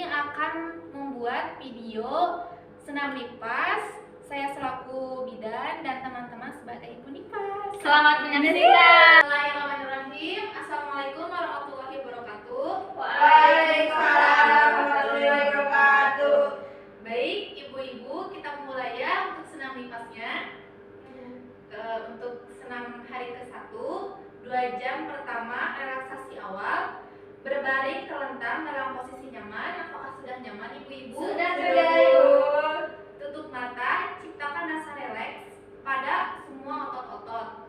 ini akan membuat video senam lipas. Saya selaku bidan dan teman-teman sebagai ibu lipas. Selamat menyaksikan. Bismillahirrahmanirrahim. Assalamualaikum warahmatullahi wabarakatuh. Waalaikumsalam warahmatullahi wabarakatuh. Baik, ibu-ibu, kita mulai ya untuk senam lipasnya. Untuk senam hari ke-1, 2 jam pertama relaksasi awal. Berbaring terlentang dalam posisi nyaman. Apakah sudah nyaman, ibu-ibu? Sudah, Ibu. Tutup mata, ciptakan rasa rileks pada semua otot-otot.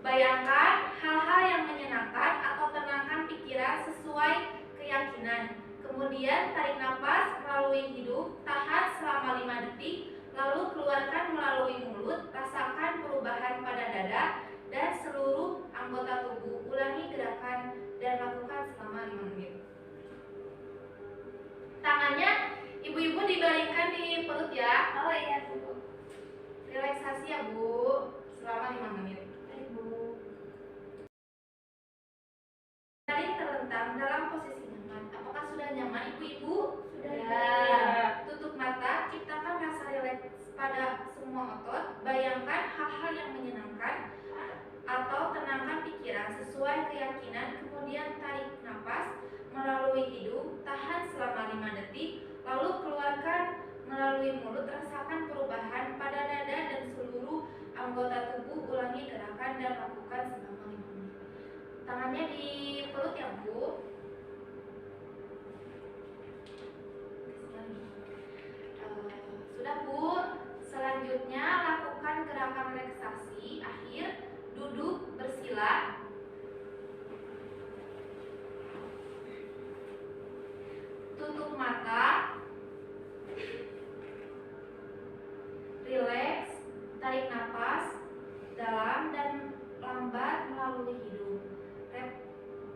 Bayangkan hal-hal yang menyenangkan atau tenangkan pikiran sesuai keyakinan. Kemudian tarik nafas melalui hidung, tahan selama 5 detik, lalu keluarkan melalui mulut. Rasakan perubahan pada dada dan seluruh anggota tubuh. Ulangi gerakan dan lakukan selama 5 menit. Tangannya ibu-ibu dibaringkan di perut ya. Oh iya, Bu. Relaksasi ya, Bu, selama 5 menit. Ibu. Baring terlentang dalam posisi nyaman. Apakah sudah nyaman, ibu-ibu? Sudah. Ya. Tutup mata, ciptakan rasa rileks pada semua otot. Bayangkan hal-hal yang menyenangkan atau tenangkan pikiran sesuai keyakinan. Kemudian tarik nafas melalui hidung, tahan selama 5 detik, lalu keluarkan melalui mulut. Rasakan perubahan pada dada dan seluruh anggota tubuh. Ulangi gerakan dan lakukan selama 5 menit. Tangannya di perut ya, Bu. Sudah, Bu. Selanjutnya lakukan gerakan relaksasi akhir. Duduk bersila. Tutup mata. Rileks. Tarik nafas dalam dan lambat melalui hidung.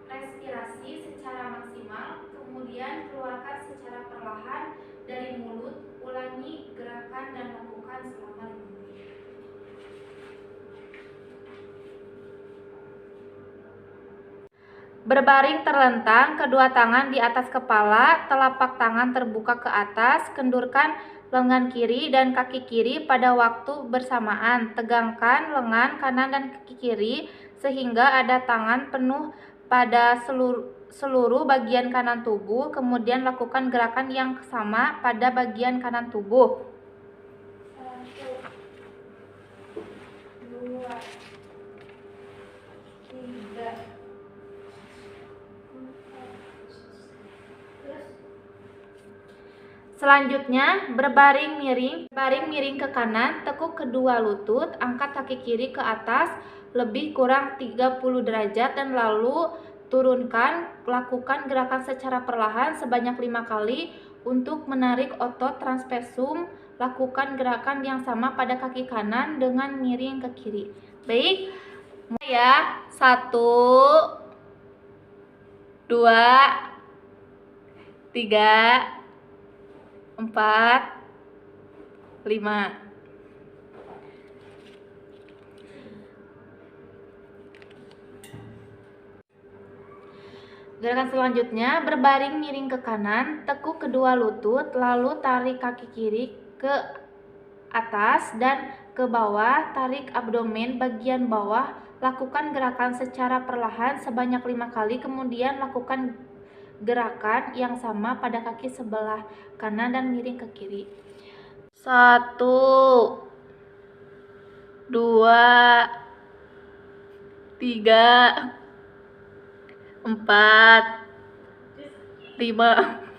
Respirasi secara maksimal, kemudian keluarkan secara perlahan dari mulut. Ulangi gerakan dan lakukan selama 5 menit. Berbaring terlentang, kedua tangan di atas kepala, telapak tangan terbuka ke atas, kendurkan lengan kiri dan kaki kiri pada waktu bersamaan. Tegangkan lengan kanan dan kaki kiri sehingga ada tangan penuh pada seluruh bagian kanan tubuh. Kemudian lakukan gerakan yang sama pada bagian kanan tubuh. 1, 2, 3. Selanjutnya, berbaring miring ke kanan, tekuk kedua lutut, angkat kaki kiri ke atas lebih kurang 30 derajat dan lalu turunkan. Lakukan gerakan secara perlahan sebanyak 5 kali untuk menarik otot transversum. Lakukan gerakan yang sama pada kaki kanan dengan miring ke kiri. Baik, mulai ya. 1, 2, 3, 4, 5. Gerakan selanjutnya, berbaring miring ke kanan, tekuk kedua lutut, lalu tarik kaki kiri ke atas dan ke bawah, tarik abdomen bagian bawah. Lakukan gerakan secara perlahan sebanyak 5 kali, kemudian lakukan gerakan yang sama pada kaki sebelah kanan dan miring ke kiri. 1, 2, 3, 4, 5.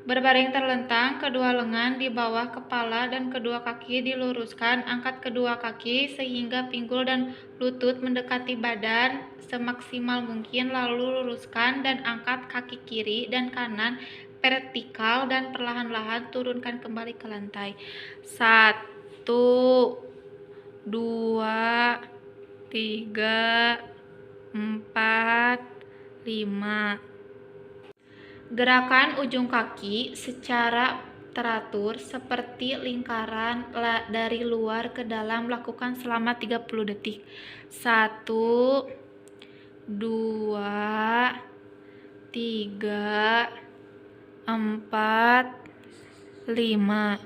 Berbaring terlentang, kedua lengan di bawah kepala dan kedua kaki diluruskan. Angkat kedua kaki sehingga pinggul dan lutut mendekati badan semaksimal mungkin, lalu luruskan dan angkat kaki kiri dan kanan vertikal dan perlahan-lahan turunkan kembali ke lantai. 1, 2, 3, 4, 5. Gerakan ujung kaki secara teratur seperti lingkaran dari luar ke dalam. Lakukan selama 30 detik. 1, 2, 3, 4, 5.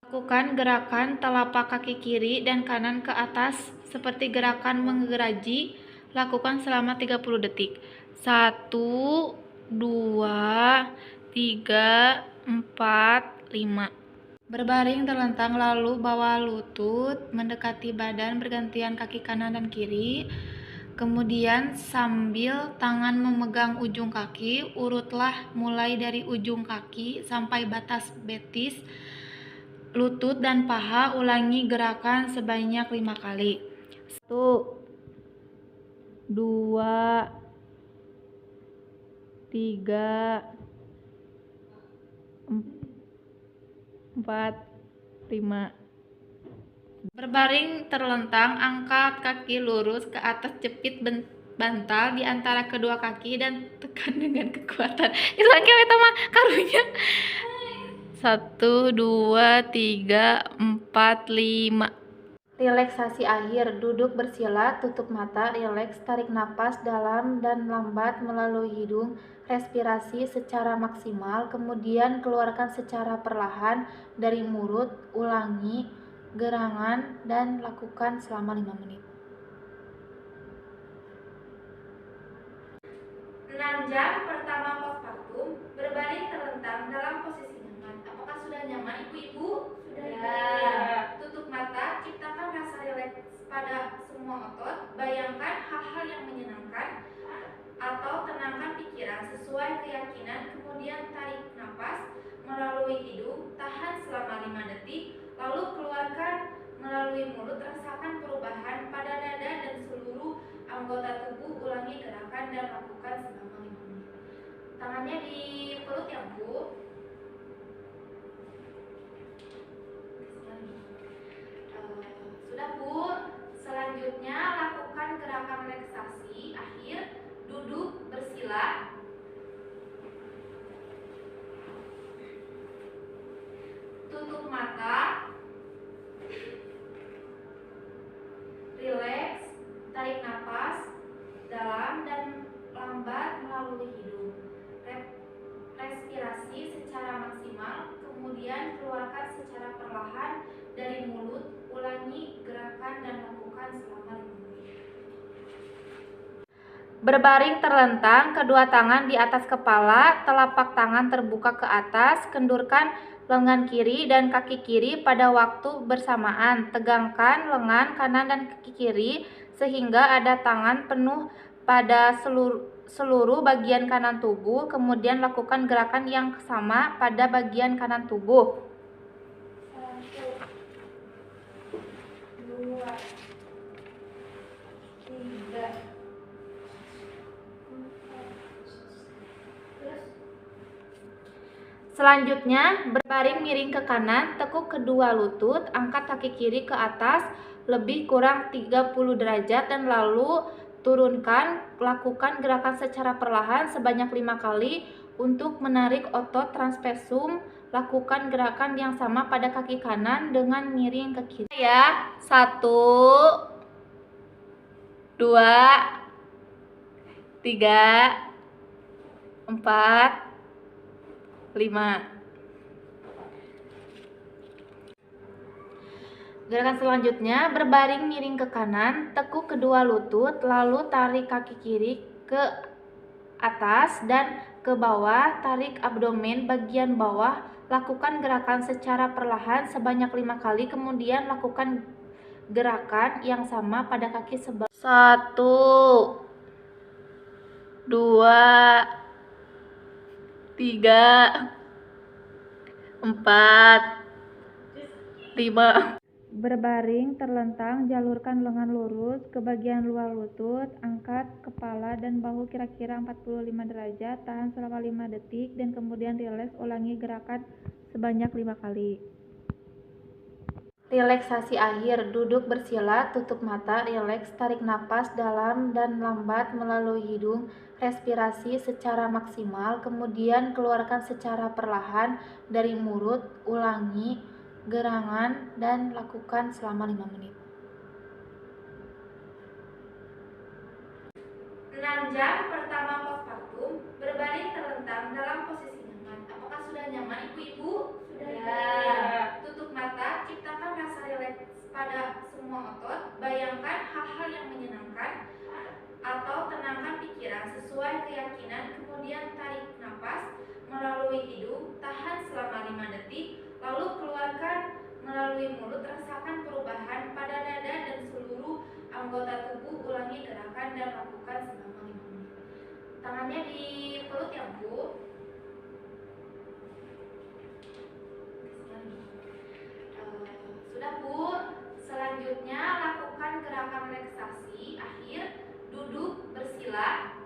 Lakukan gerakan telapak kaki kiri dan kanan ke atas seperti gerakan menggeraji. Lakukan selama 30 detik. 1, 2, 3, 4, 5. Berbaring terlentang lalu bawa lutut mendekati badan bergantian kaki kanan dan kiri. Kemudian sambil tangan memegang ujung kaki, urutlah mulai dari ujung kaki sampai batas betis, lutut dan paha. Ulangi gerakan sebanyak 5 kali. 1, 2, 3, 4, 5. Berbaring terlentang, angkat kaki lurus ke atas, jepit bantal di antara kedua kaki dan tekan dengan kekuatan. Itu kita mah karunya. 1, 2, 3, 4, 5. Relaksasi akhir, duduk bersila, tutup mata, rileks, tarik napas dalam dan lambat melalui hidung, respirasi secara maksimal, kemudian keluarkan secara perlahan dari mulut, ulangi gerangan dan lakukan selama 5 menit. 6 jam pertama postpartum, berbaring terlentang dalam posisi nyaman. Apakah sudah nyaman ibu-ibu? Sudah. Tutup mata, ciptakan rasa rileks pada semua otot. Bayangkan hal-hal yang menyenangkan atau tenangkan pikiran sesuai keyakinan. Kemudian tarik napas melalui hidung, tahan selama 5 detik, lalu keluarkan melalui mulut. Rasakan perubahan pada dada dan seluruh anggota tubuh. Ulangi gerakan dan lakukan selama 5 menit. Tangannya di perut ya Bu. Sudah Bu. Selanjutnya lakukan gerakan relaksasi akhir, duduk bersila. Tutup mata. Rileks, tarik napas dalam dan lambat melalui hidung. Respirasi secara maksimal, kemudian keluarkan secara perlahan dari mulut. Ulangi gerakan dan lakukan selama 5 menit. Berbaring terlentang, kedua tangan di atas kepala, telapak tangan terbuka ke atas, kendurkan lengan kiri dan kaki kiri pada waktu bersamaan. Tegangkan lengan kanan dan kaki kiri sehingga ada tangan penuh pada seluruh bagian kanan tubuh. Kemudian lakukan gerakan yang sama pada bagian kanan tubuh. 1, 2, 3, 4. Selanjutnya, berbaring miring ke kanan, tekuk kedua lutut, angkat kaki kiri ke atas lebih kurang 30 derajat dan lalu turunkan. Lakukan gerakan secara perlahan sebanyak 5 kali untuk menarik otot transversum. Lakukan gerakan yang sama pada kaki kanan dengan miring ke kiri. Ya, 1, 2, 3, 4, 5. Gerakan selanjutnya, berbaring miring ke kanan, tekuk kedua lutut, lalu tarik kaki kiri ke atas dan ke bawah, tarik abdomen bagian bawah. Lakukan gerakan secara perlahan sebanyak 5 kali, kemudian lakukan gerakan yang sama pada kaki sebelah. 1, 2, 3, 4, 5. Berbaring terlentang, jalurkan lengan lurus ke bagian luar lutut, angkat kepala dan bahu kira-kira 45 derajat, tahan selama 5 detik dan kemudian rileks. Ulangi gerakan sebanyak 5 kali. Relaksasi akhir, duduk bersila, tutup mata, rileks, tarik napas dalam dan lambat melalui hidung, respirasi secara maksimal, kemudian keluarkan secara perlahan dari mulut. Ulangi gerangan dan lakukan selama 5 menit. 6 jam pertama postpartum, berbaring terlentang dalam posisi nyaman. Apakah sudah di perut ya Bu. Sudah Bu. Selanjutnya lakukan gerakan relaksasi akhir. Duduk bersila.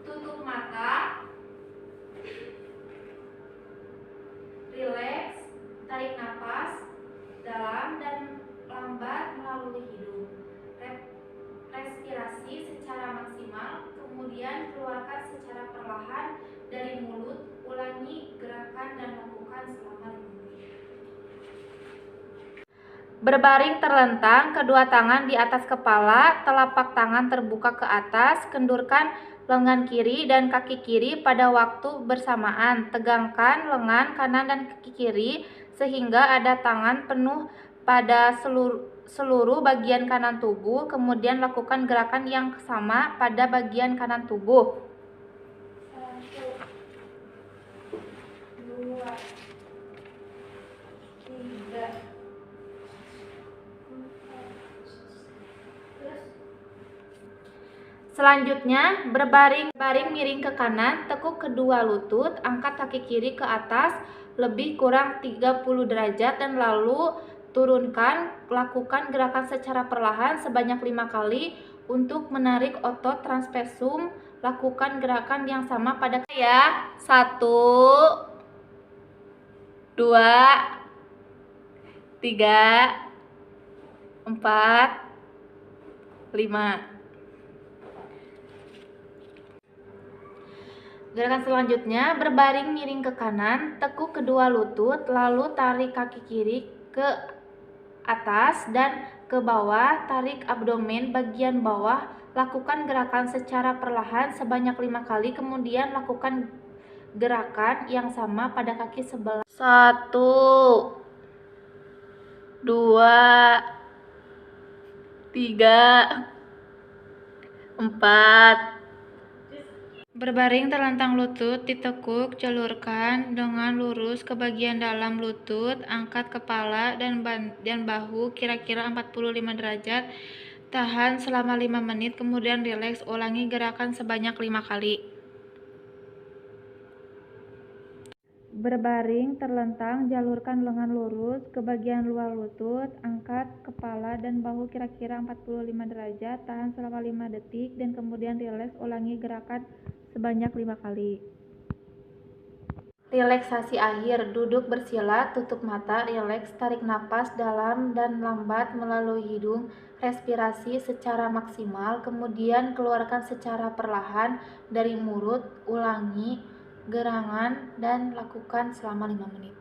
Tutup mata. Rileks. Tarik napas dalam dan lambat melalui hidung. Respirasi secara maksimal, kemudian keluarkan secara perlahan dari mulut. Ulangi gerakan dan lakukan selama 5 menit. Berbaring terlentang, kedua tangan di atas kepala, telapak tangan terbuka ke atas, kendurkan lengan kiri dan kaki kiri pada waktu bersamaan. Tegangkan lengan kanan dan kaki kiri sehingga ada tangan penuh pada seluruh bagian kanan tubuh. Kemudian lakukan gerakan yang sama pada bagian kanan tubuh. 1, 2, 3, 4. Terus Selanjutnya, berbaring miring ke kanan, tekuk kedua lutut, angkat kaki kiri ke atas lebih kurang 30 derajat dan lalu turunkan. Lakukan gerakan secara perlahan sebanyak 5 kali untuk menarik otot transversum. Lakukan gerakan yang sama pada ya. 1, 2, 3, 4, 5. Gerakan selanjutnya, berbaring miring ke kanan, tekuk kedua lutut, lalu tarik kaki kiri ke atas dan ke bawah, tarik abdomen bagian bawah. Lakukan gerakan secara perlahan sebanyak 5 kali, kemudian lakukan gerakan yang sama pada kaki sebelah. 1, 2, 3, 4. Berbaring terlentang lutut ditekuk, jalurkan dengan lurus ke bagian dalam lutut, angkat kepala dan bahu kira-kira 45 derajat. Tahan selama 5 menit, kemudian rileks. Ulangi gerakan sebanyak 5 kali. Berbaring terlentang, jalurkan lengan lurus ke bagian luar lutut, angkat kepala dan bahu kira-kira 45 derajat, tahan selama 5 detik dan kemudian rileks. Ulangi gerakan sebanyak 5 kali. Relaksasi akhir, duduk bersila, tutup mata, rileks, tarik napas dalam dan lambat melalui hidung, respirasi secara maksimal, kemudian keluarkan secara perlahan dari mulut. Ulangi gerakan dan lakukan selama 5 menit.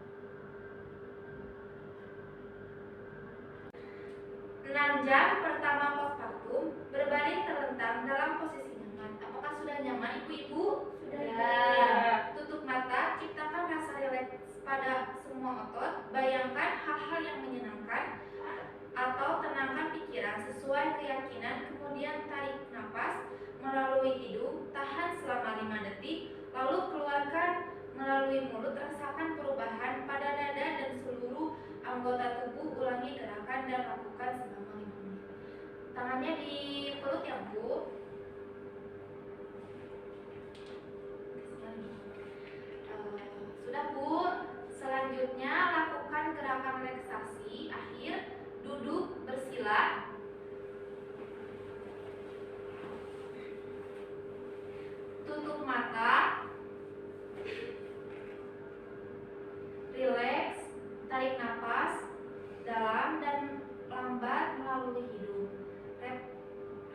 6 jam pertama postpartum, berbaring terlentang dalam posisi nyaman. Apakah sudah nyaman Ibu-ibu? Sudah. Ya. Tutup mata, ciptakan rasa rileks pada semua otot. Bayangkan hal-hal yang menyenangkan atau tenangkan pikiran sesuai keyakinan. Kemudian tarik napas melalui hidung, tahan selama 5 detik, lalu keluarkan melalui mulut. Rasakan perubahan pada dada dan seluruh anggota tubuh. Ulangi gerakan dan lakukan selama 5 menit. Tangannya di perut ya Bu. Sudah Bu. Selanjutnya lakukan gerakan relaksasi akhir. Duduk bersila. Tutup mata. Rileks. Tarik napas dalam dan lambat melalui hidung.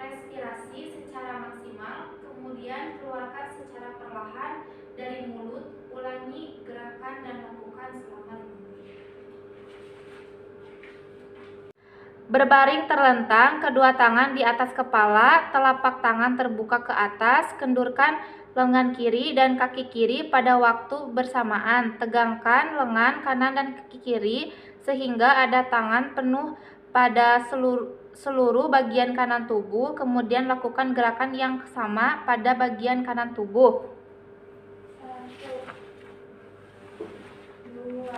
Respirasi secara maksimal, kemudian keluarkan secara perlahan dari mulut. Ulangi gerakan dan lakukan selama 5 menit. Berbaring terlentang, kedua tangan di atas kepala, telapak tangan terbuka ke atas, kendurkan lengan kiri dan kaki kiri pada waktu bersamaan. Tegangkan lengan kanan dan kaki kiri sehingga ada tangan penuh pada seluruh bagian kanan tubuh. Kemudian lakukan gerakan yang sama pada bagian kanan tubuh. 1, 2,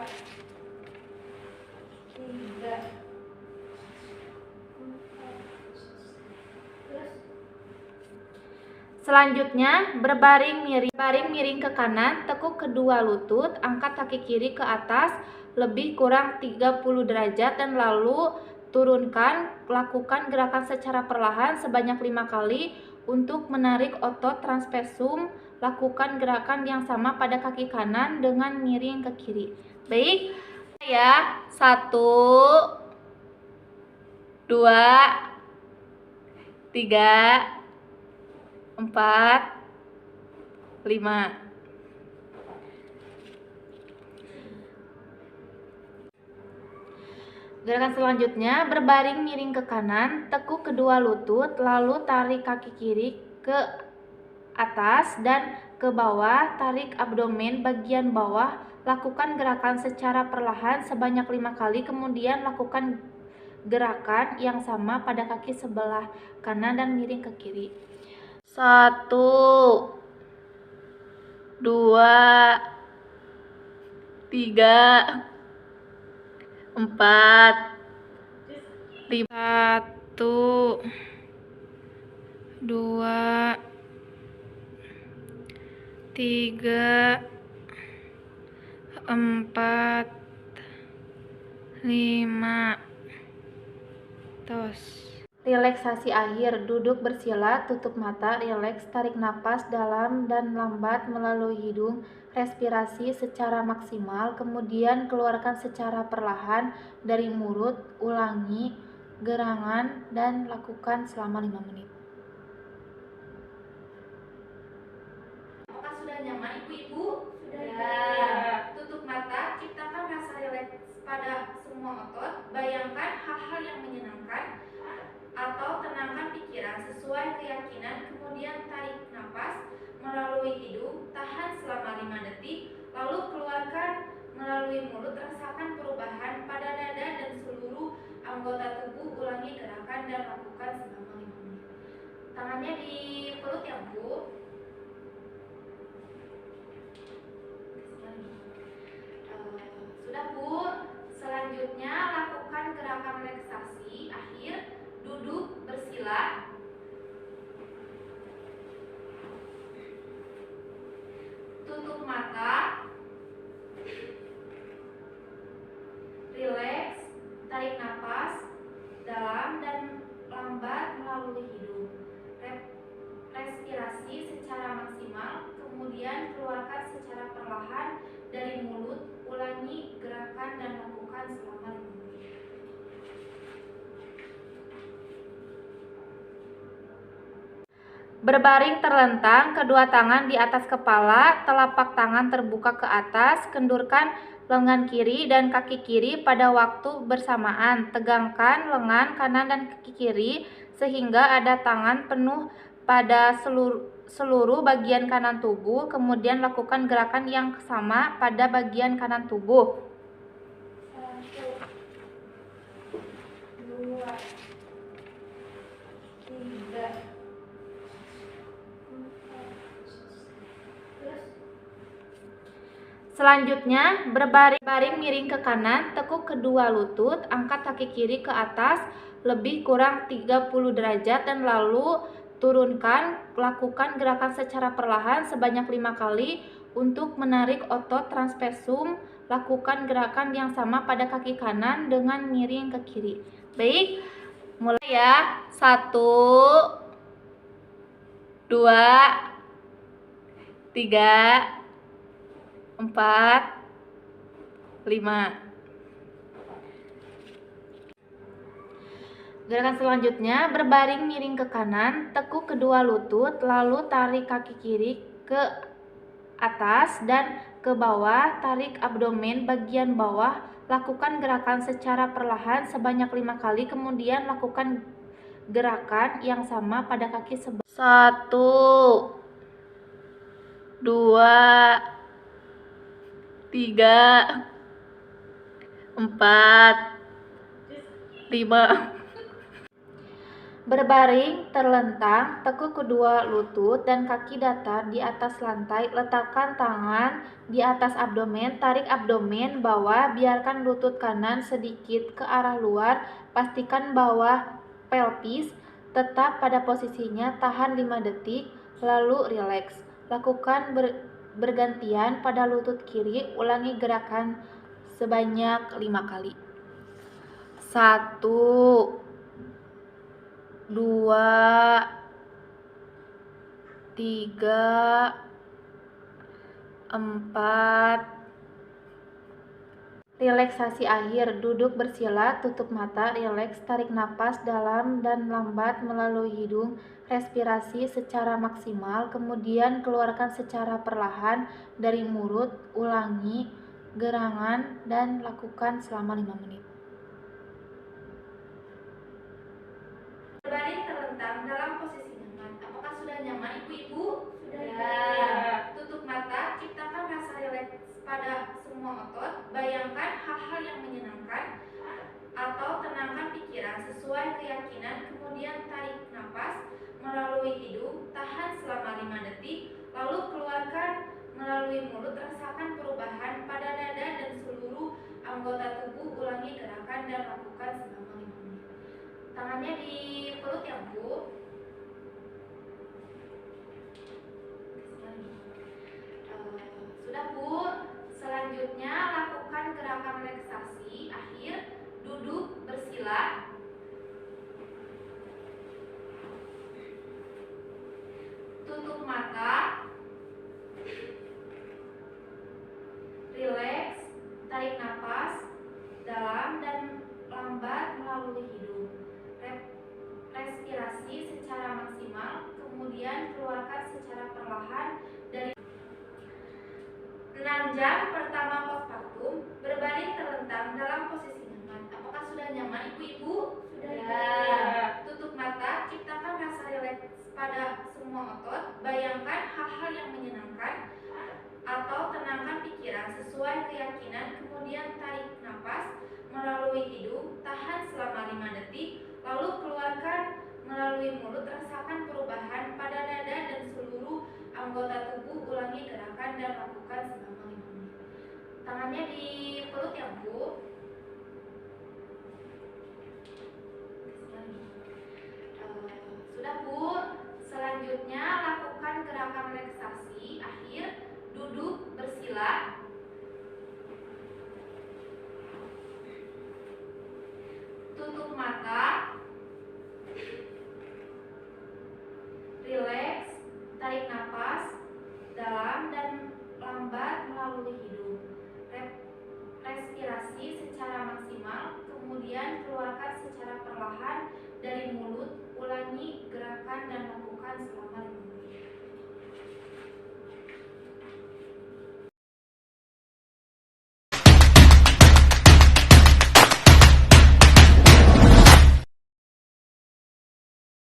3, 4. Selanjutnya, berbaring miring ke kanan, tekuk kedua lutut, angkat kaki kiri ke atas lebih kurang 30 derajat dan lalu turunkan. Lakukan gerakan secara perlahan sebanyak 5 kali untuk menarik otot trapezium. Lakukan gerakan yang sama pada kaki kanan dengan miring ke kiri. Baik, ya. 1 2 3 4 5. Gerakan selanjutnya, berbaring miring ke kanan, tekuk kedua lutut, lalu tarik kaki kiri ke atas dan ke bawah, tarik abdomen bagian bawah. Lakukan gerakan secara perlahan sebanyak 5 kali, kemudian lakukan gerakan yang sama pada kaki sebelah kanan dan miring ke kiri. 1 2 3 4 5. 1 2 3 4 5. Tos. Relaksasi akhir, duduk bersila, tutup mata, rileks, tarik napas dalam dan lambat melalui hidung, respirasi secara maksimal, kemudian keluarkan secara perlahan dari mulut, ulangi gerangan dan lakukan selama 5 menit. Apakah sudah nyaman ibu-ibu? Sudah. Tutup mata, ciptakan rasa rileks pada semua otot, bayangkan hal-hal yang menyenangkan atau tenangkan pikiran sesuai keyakinan, kemudian tarik napas melalui hidung, tahan selama 5 detik, lalu keluarkan melalui mulut. Rasakan perubahan pada dada dan seluruh anggota tubuh. Ulangi gerakan dan lakukan selama 5 menit. Tangannya di perut ya Bu. Sudah Bu. Selanjutnya lakukan gerakan relaksasi akhir, duduk bersila, tutup mata, rileks, tarik napas dalam dan lambat melalui hidung, respirasi secara maksimal, kemudian keluarkan secara perlahan dari mulut. Ulangi gerakan dan lakukan selama 5 menit. Berbaring terlentang, kedua tangan di atas kepala, telapak tangan terbuka ke atas, kendurkan lengan kiri dan kaki kiri pada waktu bersamaan. Tegangkan lengan kanan dan kaki kiri sehingga ada tangan penuh pada seluruh bagian kanan tubuh. Kemudian lakukan gerakan yang sama pada bagian kanan tubuh. 1 2 3 Selanjutnya, berbaring miring ke kanan, tekuk kedua lutut, angkat kaki kiri ke atas lebih kurang 30 derajat dan lalu turunkan. Lakukan gerakan secara perlahan sebanyak 5 kali untuk menarik otot trapezium. Lakukan gerakan yang sama pada kaki kanan dengan miring ke kiri. Baik, mulai ya. 1 2 3 4 5. Gerakan selanjutnya, berbaring miring ke kanan, tekuk kedua lutut, lalu tarik kaki kiri ke atas dan ke bawah, tarik abdomen bagian bawah. Lakukan gerakan secara perlahan sebanyak 5 kali, kemudian lakukan gerakan yang sama pada kaki sebelah. 1 2 3 4 5. Berbaring terlentang, tekuk kedua lutut dan kaki datar di atas lantai. Letakkan tangan di atas abdomen, tarik abdomen bawah, biarkan lutut kanan sedikit ke arah luar. Pastikan bawah pelvis tetap pada posisinya, tahan 5 detik, lalu rileks. Lakukan bergantian pada lutut kiri. Ulangi gerakan sebanyak 5 kali. 1, 2, 3, 4. Relaksasi akhir, duduk bersila, tutup mata, rileks, tarik napas dalam dan lambat melalui hidung, respirasi secara maksimal, kemudian keluarkan secara perlahan dari mulut, ulangi gerangan dan lakukan selama 5 menit. Berbaring terlentang dalam posisi nyaman. Apakah sudah nyaman ibu-ibu? Sudah. Tutup mata, ciptakan rasa rileks pada semua otot. Bayangkan hal-hal yang menyenangkan atau tenangkan pikiran sesuai keyakinan. Kemudian tarik napas melalui hidung, tahan selama 5 detik, lalu keluarkan melalui mulut. Rasakan perubahan pada dada dan seluruh anggota tubuh. Ulangi gerakan dan lakukan selama 5 menit. Tangannya di perut ya Bu. Sudah Bu. Selanjutnya lakukan gerakan relaksasi akhir. Duduk bersila. Tutup mata. Rileks, tarik napas dalam dan lambat melalui hidung. Respirasi secara maksimal, kemudian keluarkan secara perlahan dari 6 jam pertama postpartum. Berbaring terlentang dalam posisi nyaman. Apakah sudah nyaman ibu-ibu? Sudah. Tutup mata, ciptakan rasa rileks pada semua otot. Bayangkan hal-hal yang menyenangkan atau tenangkan pikiran sesuai keyakinan. Kemudian tarik napas melalui hidung, tahan selama 5 detik, lalu keluarkan melalui mulut. Rasakan perubahan pada dada dan seluruh anggota tubuh. Ulangi gerakan dan lakukan selama 5 menit. Tangannya di perut ya Bu. Sudah Bu. Selanjutnya lakukan gerakan relaksasi akhir. Duduk bersila. Tutup mata. Rileks, tarik napas dalam dan lambat melalui hidung. Respirasi secara maksimal, kemudian keluarkan secara perlahan dari mulut. Ulangi gerakan dan lakukan selama 5 menit.